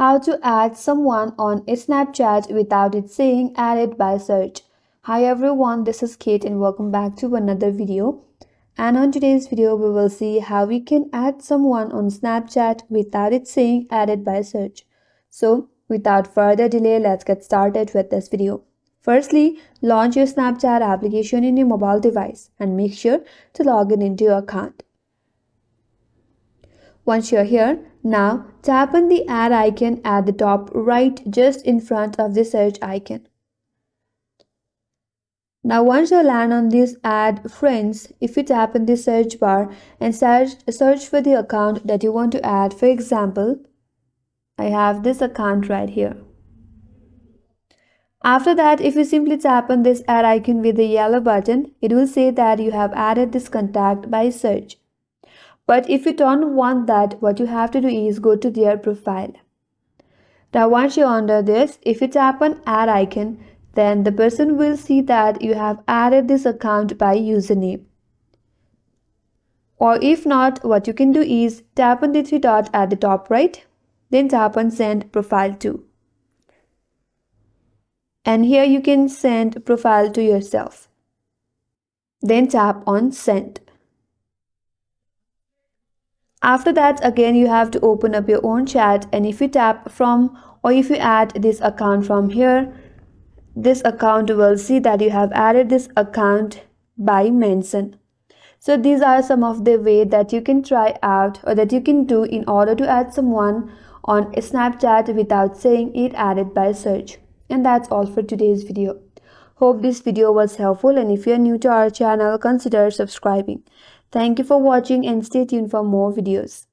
How to add someone on a Snapchat without it saying added by search. Hi everyone, this is Kate and welcome back to another video. And on today's video, we will see how we can add someone on Snapchat without it saying added by search. So without further delay, let's get started with this video. Firstly, launch your Snapchat application in your mobile device and make sure to log in into your account. Once you're here, now tap on the add icon at the top right just in front of the search icon. Now once you land on this add friends, if you tap in the search bar and search for the account that you want to add, for example, I have this account right here. After that, if you simply tap on this add icon with the yellow button, it will say that you have added this contact by search. But if you don't want that, what you have to do is go to their profile. Now once you're under this, if you tap on add icon, then the person will see that you have added this account by username. Or if not, what you can do is tap on the three dots at the top right, then tap on send profile to. And here you can send profile to yourself. Then tap on send. After that, again you have to open up your own chat, and if you tap from or if you add this account from here, this account will see that you have added this account by mention. So these are some of the way that you can try out or that you can do in order to add someone on Snapchat without saying it added by search. And that's all for today's video. Hope this video was helpful, and if you are new to our channel, consider subscribing. Thank you for watching and stay tuned for more videos.